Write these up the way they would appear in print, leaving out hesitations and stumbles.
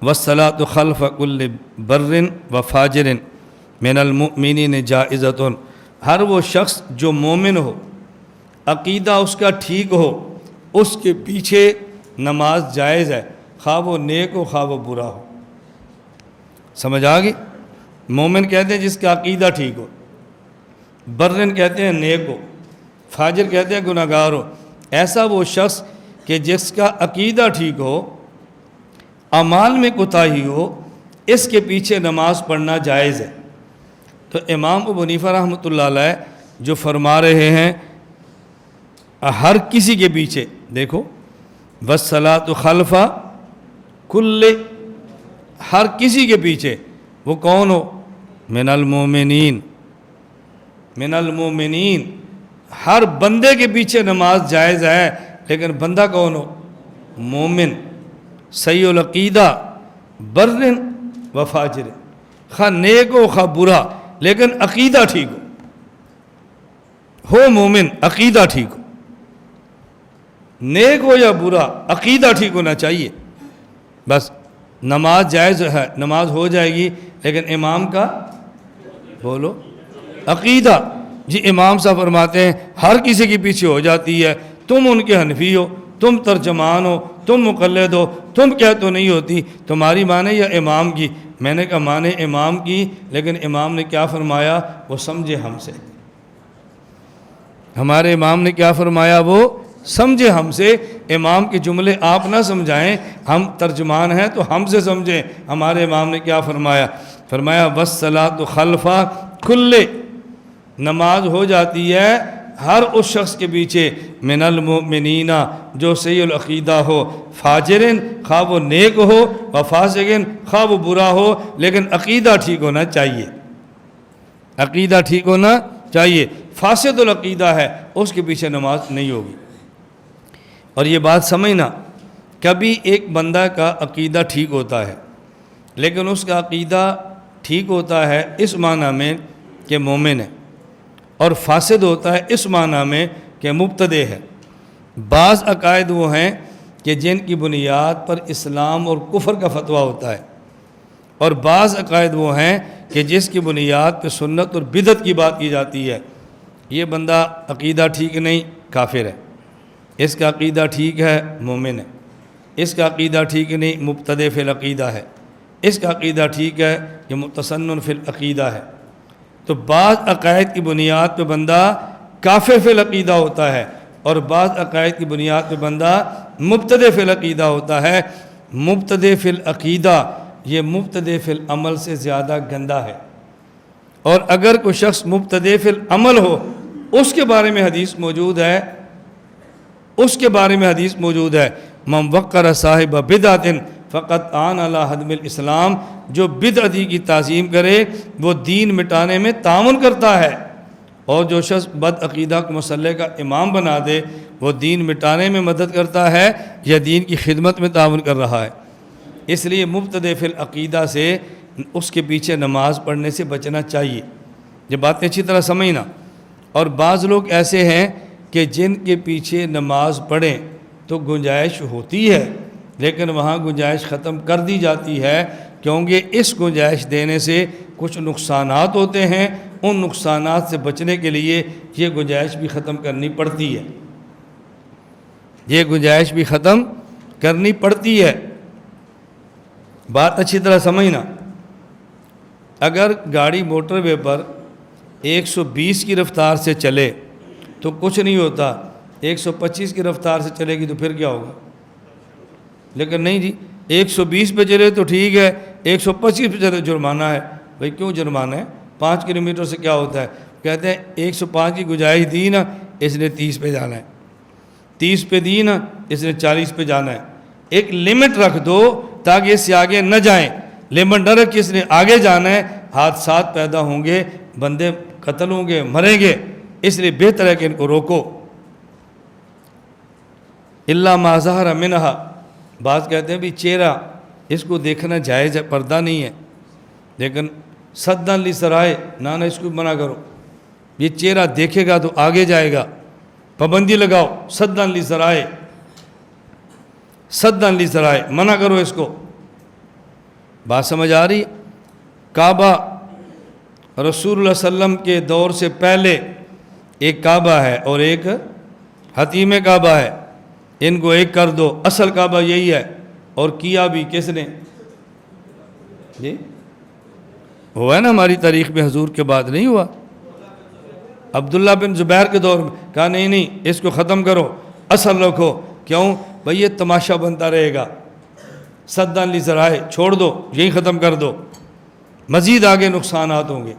والصلاۃ خلف کل بر و فاجر من المؤمنین جائزۃ، ہر وہ شخص جو مومن ہو، عقیدہ اس کا ٹھیک ہو، اس کے پیچھے نماز جائز ہے، خواہ وہ نیک ہو خواہ وہ برا ہو۔ سمجھ آ گئی؟ مومن کہتے ہیں جس کا عقیدہ ٹھیک ہو، برن کہتے ہیں نیک ہو، فاجر کہتے ہیں گناہ گار ہو۔ ایسا وہ شخص کہ جس کا عقیدہ ٹھیک ہو، اعمال میں کوتاہی ہو، اس کے پیچھے نماز پڑھنا جائز ہے۔ تو امام ابو حنیفہ رحمۃ اللہ علیہ جو فرما رہے ہیں ہر کسی کے پیچھے، دیکھو والصلاۃ خلف کل، ہر کسی کے پیچھے، وہ کون ہو؟ من المومنین، من المومنین، ہر بندے کے پیچھے نماز جائز ہے، لیکن بندہ کون ہو؟ مومن، صحیح العقیدہ، برن و فاجر، خواہ نیک ہو خواہ برا، لیکن عقیدہ ٹھیک ہو مومن، عقیدہ ٹھیک ہو، نیک ہو یا برا، عقیدہ ٹھیک ہونا چاہیے، بس نماز جائز ہے، نماز ہو جائے گی، لیکن امام کا بولو عقیدہ۔ جی امام صاحب فرماتے ہیں ہر کسی کے پیچھے ہو جاتی ہے، تم ان کے حنفی ہو، تم ترجمان ہو، تم مقلد ہو، تم کیا تو نہیں ہوتی، تمہاری مانے یا امام کی؟ میں نے کہا مانے امام کی، لیکن امام نے کیا فرمایا؟ وہ سمجھے ہم سے، ہمارے امام نے کیا فرمایا؟ وہ سمجھے ہم سے۔ امام کے جملے آپ نہ سمجھائیں، ہم ترجمان ہیں تو ہم سے سمجھیں ہمارے امام نے کیا فرمایا۔ فرمایا والصلاۃ خلف کل، نماز ہو جاتی ہے ہر اس شخص کے پیچھے من المؤمنین جو صحیح العقیدہ ہو، فاجرن خواہ وہ نیک ہو، و فاسقن خواہ وہ برا ہو، لیکن عقیدہ ٹھیک ہونا چاہیے، عقیدہ ٹھیک ہونا چاہیے۔ فاسد العقیدہ ہے اس کے پیچھے نماز نہیں ہوگی۔ اور یہ بات سمجھنا، کبھی ایک بندہ کا عقیدہ ٹھیک ہوتا ہے، لیکن اس کا عقیدہ ٹھیک ہوتا ہے اس معنی میں کہ مومن ہے، اور فاسد ہوتا ہے اس معنی میں کہ مبتدع ہے۔ بعض عقائد وہ ہیں کہ جن کی بنیاد پر اسلام اور کفر کا فتویٰ ہوتا ہے، اور بعض عقائد وہ ہیں کہ جس کی بنیاد پہ سنت اور بدعت کی بات کی جاتی ہے۔ یہ بندہ عقیدہ ٹھیک نہیں، کافر ہے، اس کا عقیدہ ٹھیک ہے، مومن ہے، اس کا عقیدہ ٹھیک نہیں، مبتدع فی العقیدہ ہے، اس کا عقیدہ ٹھیک ہے کہ متسنن فی العقیدہ ہے۔ تو بعض عقائد کی بنیاد پہ بندہ کافر فی العقیدہ ہوتا ہے، اور بعض عقائد کی بنیاد پہ بندہ مبتدع فی العقیدہ ہوتا ہے۔ مبتدع فی العقیدہ یہ مبتدع فی العمل سے زیادہ گندہ ہے، اور اگر کوئی شخص مبتدع فی العمل ہو، اس کے بارے میں حدیث موجود ہے، اس کے بارے میں حدیث موجود ہے من وقر صاحب بدعت فقط آن علی حدم الاسلام، جو بدعتی کی تعظیم کرے وہ دین مٹانے میں تعاون کرتا ہے، اور جو شخص بد عقیدہ کو مسلح کا امام بنا دے وہ دین مٹانے میں مدد کرتا ہے یا دین کی خدمت میں تعاون کر رہا ہے۔ اس لیے مبتدع فی العقیدہ سے اس کے پیچھے نماز پڑھنے سے بچنا چاہیے، یہ باتیں اچھی طرح سمجھنا۔ اور بعض لوگ ایسے ہیں کہ جن کے پیچھے نماز پڑھیں تو گنجائش ہوتی ہے، لیکن وہاں گنجائش ختم کر دی جاتی ہے، کیونکہ اس گنجائش دینے سے کچھ نقصانات ہوتے ہیں، ان نقصانات سے بچنے کے لیے یہ گنجائش بھی ختم کرنی پڑتی ہے، یہ گنجائش بھی ختم کرنی پڑتی ہے۔ بات اچھی طرح سمجھنا، اگر گاڑی موٹر وے پر 120 کی رفتار سے چلے تو کچھ نہیں ہوتا، 125 کی رفتار سے چلے گی تو پھر کیا ہوگا؟ لیکن نہیں جی، 120 پہ چلے تو ٹھیک ہے، 125 پہ چلے جرمانہ ہے۔ بھئی کیوں جرمانہ ہے؟ 5 کلومیٹر سے کیا ہوتا ہے؟ کہتے ہیں 105 کی گنجائش دی نا، اس نے 30 پہ جانا ہے، 30 پہ دی نا، اس نے 40 پہ جانا ہے۔ ایک لمٹ رکھ دو تاکہ اس سے آگے نہ جائیں، لمٹ نہ رکھ کے اس نے آگے جانا ہے، حادثات پیدا ہوں گے، بندے قتل ہوں گے، مریں گے، اس لیے بہتر ہے کہ ان کو روکو۔ الا ما ظہر منہا، بعض کہتے ہیں بھی چہرہ اس کو دیکھنا جائز ہے، پردہ نہیں ہے، لیکن صدًا لسرائے، نہ اس کو منع کرو، یہ چہرہ دیکھے گا تو آگے جائے گا، پابندی لگاؤ، صدًا لسرائے، صدًا لسرائے، منع کرو اس کو۔ بات سمجھ آ رہی ہے؟ کعبہ رسول اللہ صلی اللہ علیہ وسلم کے دور سے پہلے ایک کعبہ ہے اور ایک حتیم کعبہ ہے، ان کو ایک کر دو، اصل کعبہ یہی ہے۔ اور کیا بھی کس نے؟ جی ہوا ہے نا ہماری تاریخ میں، حضور کے بعد نہیں ہوا؟ عبداللہ بن زبیر کے دور میں کہا نہیں اس کو ختم کرو، اصل رکھو۔ کیوں؟ بھئی یہ تماشا بنتا رہے گا، سدًا لذرائع، چھوڑ دو، یہی ختم کر دو، مزید آگے نقصانات ہوں گے۔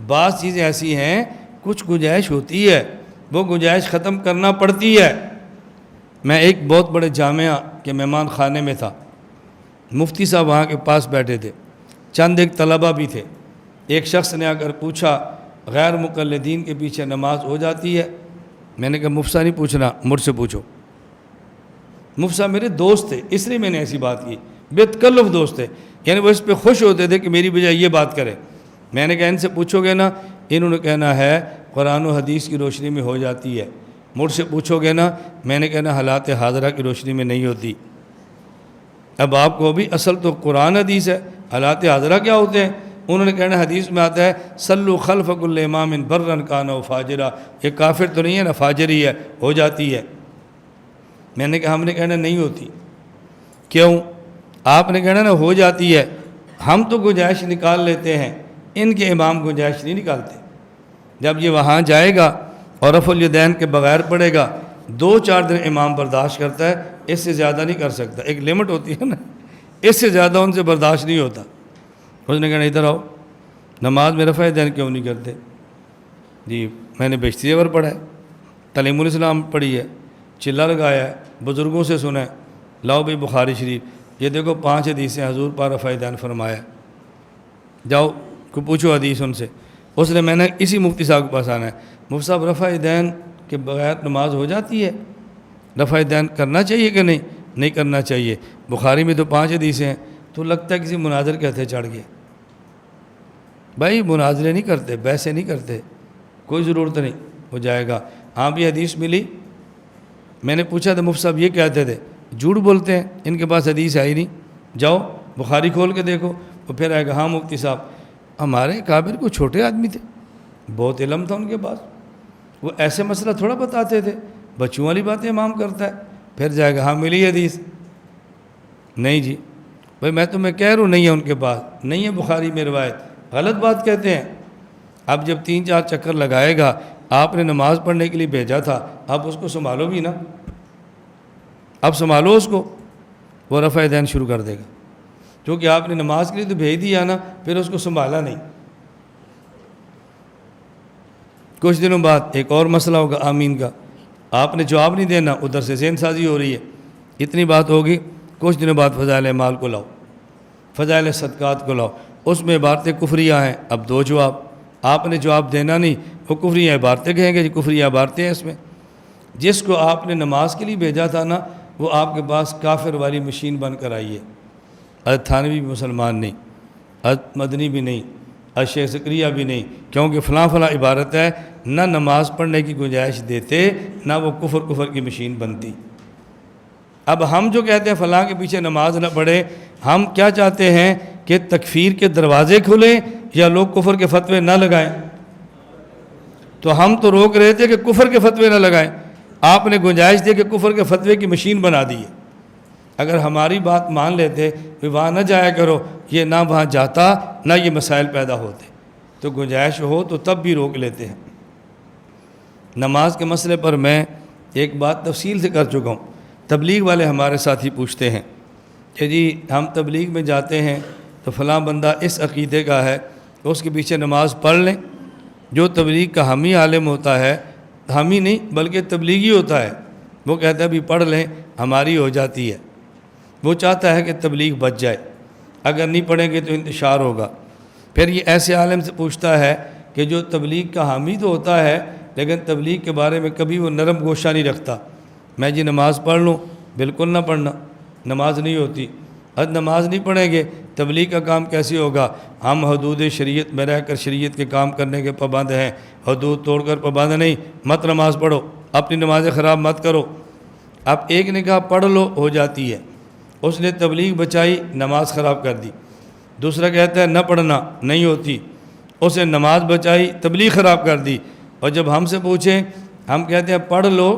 بعض چیزیں ایسی ہیں کچھ گنجائش ہوتی ہے، وہ گنجائش ختم کرنا پڑتی ہے۔ میں ایک بہت بڑے جامعہ کے مہمان خانے میں تھا، مفتی صاحب وہاں کے پاس بیٹھے تھے، چند ایک طلبہ بھی تھے۔ ایک شخص نے آ کر پوچھا غیر مقلدین کے پیچھے نماز ہو جاتی ہے؟ میں نے کہا مفتی صاحب نہیں پوچھنا، مجھ سے پوچھو۔ مفتی صاحب میرے دوست تھے، اس لیے میں نے ایسی بات کی، بے تکلف دوست تھے، یعنی وہ اس پہ خوش ہوتے تھے کہ میری بجائے یہ بات کرے۔ میں نے کہا ان سے پوچھو گے نا، انہوں نے کہنا ہے قرآن و حدیث کی روشنی میں ہو جاتی ہے۔ مجھ سے پوچھو گے نا، میں نے کہنا حالات حاضرہ کی روشنی میں نہیں ہوتی۔ اب آپ کو بھی اصل تو قرآن حدیث ہے، حالات حاضرہ کیا ہوتے ہیں؟ انہوں نے کہنا حدیث میں آتا ہے صلو خلف کل امام برًا کان و فاجرا، یہ کافر تو نہیں ہے نا، فاجر ہی ہے، ہو جاتی ہے۔ میں نے کہا ہم نے کہنا نہیں ہوتی۔ کیوں؟ آپ نے کہنا نا ہو جاتی ہے، ہم تو گنجائش نکال لیتے ہیں، ان کے امام گنجائش نہیں نکالتے۔ جب یہ وہاں جائے گا اور رفع الیدین کے بغیر پڑھے گا، 2-4 دن امام برداشت کرتا ہے، اس سے زیادہ نہیں کر سکتا، ایک لمٹ ہوتی ہے نا، اس سے زیادہ ان سے برداشت نہیں ہوتا۔ اس نے کہنا ادھر آؤ، نماز میں رفع الیدین کیوں نہیں کرتے؟ جی میں نے بیشتی زیور پڑھا ہے، تعلیم الاسلام پڑھی ہے، چلا لگایا ہے، بزرگوں سے سنا ہے، لاؤ بھائی بخاری شریف، یہ دیکھو 5 حدیثیں حضور پاک رفع الیدین فرمایا، جاؤ کو پوچھو حدیث ان سے۔ اس نے میں نے اسی مفتی صاحب کے پاس آنا ہے، مفتی صاحب رفع الیدین کے بغیر نماز ہو جاتی ہے؟ رفع الیدین کرنا چاہیے کہ نہیں؟ نہیں کرنا چاہیے۔ بخاری میں تو 5 حدیثیں ہیں، تو لگتا ہے کسی مناظر کے ہتھے چڑھ گئے۔ بھائی مناظرے نہیں کرتے، بحثیں نہیں کرتے، کوئی ضرورت نہیں، ہو جائے گا۔ ہاں بھی حدیث ملی، میں نے پوچھا تھا مفتی صاحب یہ کہتے تھے، جھوٹ بولتے ہیں، ان کے پاس حدیث ہے ہی نہیں، جاؤ بخاری کھول کے دیکھو۔ وہ پھر آئے گا ہاں مفتی صاحب ہمارے کابر کو چھوٹے آدمی تھے، بہت علم تھا ان کے پاس، وہ ایسے مسئلہ تھوڑا بتاتے تھے، بچوں والی باتیں امام کرتا ہے۔ پھر جائے گا ہاں ملی حدیث، نہیں جی بھائی میں تمہیں کہہ رہا ہوں نہیں ہے ان کے پاس، نہیں ہے بخاری میں روایت، غلط بات کہتے ہیں۔ اب جب 3-4 چکر لگائے گا، آپ نے نماز پڑھنے کے لیے بھیجا تھا، اب اس کو سنبھالو بھی نا، اب سنبھالو اس کو، وہ رفع الیدین شروع کر دے گا، کیونکہ آپ نے نماز کے لیے تو بھیج دیا نا، پھر اس کو سنبھالا نہیں۔ کچھ دنوں بعد ایک اور مسئلہ ہوگا آمین کا، آپ نے جواب نہیں دینا، ادھر سے ذہن سازی ہو رہی ہے، اتنی بات ہوگی۔ کچھ دنوں بعد فضائل اعمال کو لاؤ، فضائل صدقات کو لاؤ، اس میں عبارتیں کفریہ ہیں، اب 2 جواب، آپ نے جواب دینا نہیں، وہ کفریہ عبارتیں کہیں گے جی کفریہ عبارتیں ہیں اس میں۔ جس کو آپ نے نماز کے لیے بھیجا تھا نا، وہ آپ کے پاس کافر والی مشین بن کر آئی ہے۔ حضرت تھانوی بھی مسلمان نہیں، حضرت مدنی بھی نہیں، حضرت شیخ زکریا بھی نہیں، کیونکہ فلاں فلاں عبارت ہے، نہ نماز پڑھنے کی گنجائش دیتے، نہ وہ کفر کی مشین بنتی۔ اب ہم جو کہتے ہیں فلاں کے پیچھے نماز نہ پڑھے، ہم کیا چاہتے ہیں کہ تکفیر کے دروازے کھلیں یا لوگ کفر کے فتوے نہ لگائیں؟ تو ہم تو روک رہے تھے کہ کفر کے فتوے نہ لگائیں، آپ نے گنجائش دی کہ کفر کے فتوے کی مشین بنا دی ہے۔ اگر ہماری بات مان لیتے کہ وہاں نہ جایا کرو، یہ نہ وہاں جاتا نہ یہ مسائل پیدا ہوتے، تو گنجائش ہو تو تب بھی روک لیتے ہیں۔ نماز کے مسئلے پر میں ایک بات تفصیل سے کر چکا ہوں، تبلیغ والے ہمارے ساتھی پوچھتے ہیں کہ جی ہم تبلیغ میں جاتے ہیں تو فلاں بندہ اس عقیدے کا ہے تو اس کے پیچھے نماز پڑھ لیں۔ جو تبلیغ کا حامی عالم ہوتا ہے، حامی نہیں بلکہ تبلیغی ہوتا ہے، وہ کہتا ہے بھی پڑھ لیں ہماری ہو جاتی ہے، وہ چاہتا ہے کہ تبلیغ بچ جائے، اگر نہیں پڑھیں گے تو انتشار ہوگا۔ پھر یہ ایسے عالم سے پوچھتا ہے کہ جو تبلیغ کا حامی تو ہوتا ہے لیکن تبلیغ کے بارے میں کبھی وہ نرم گوشہ نہیں رکھتا، میں جی نماز پڑھ لوں، بالکل نہ پڑھنا، نماز نہیں ہوتی۔ نماز نہیں پڑھیں گے تبلیغ کا کام کیسے ہوگا؟ ہم حدود شریعت میں رہ کر شریعت کے کام کرنے کے پابند ہیں، حدود توڑ کر پابند نہیں، مت نماز پڑھو، اپنی نمازیں خراب مت کرو۔ اب ایک نے کہا پڑھ لو ہو جاتی ہے، اس نے تبلیغ بچائی، نماز خراب کر دی۔ دوسرا کہتا ہے نہ پڑھنا نہیں ہوتی، اسے نماز بچائی تبلیغ خراب کر دی، اور جب ہم سے پوچھیں ہم کہتے ہیں پڑھ لو،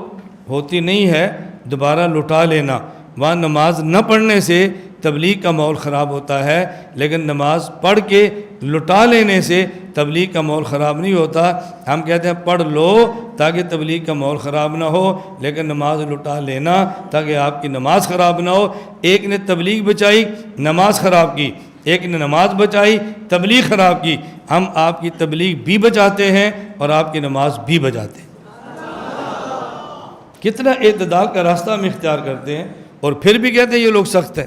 ہوتی نہیں ہے دوبارہ لٹا لینا۔ وہاں نماز نہ پڑھنے سے تبلیغ کا ماحول خراب ہوتا ہے، لیکن نماز پڑھ کے لٹا لینے سے تبلیغ کا ماحول خراب نہیں ہوتا۔ ہم کہتے ہیں پڑھ لو تاکہ تبلیغ کا ماحول خراب نہ ہو، لیکن نماز لٹا لینا تاکہ آپ کی نماز خراب نہ ہو۔ ایک نے تبلیغ بچائی، نماز خراب کی، ایک نے نماز بچائی، تبلیغ خراب کی۔ ہم آپ کی تبلیغ بھی بچاتے ہیں اور آپ کی نماز بھی بچاتے ہیں۔ کتنا اعتدال کا راستہ ہم اختیار کرتے ہیں، اور پھر بھی کہتے ہیں یہ لوگ سخت ہیں۔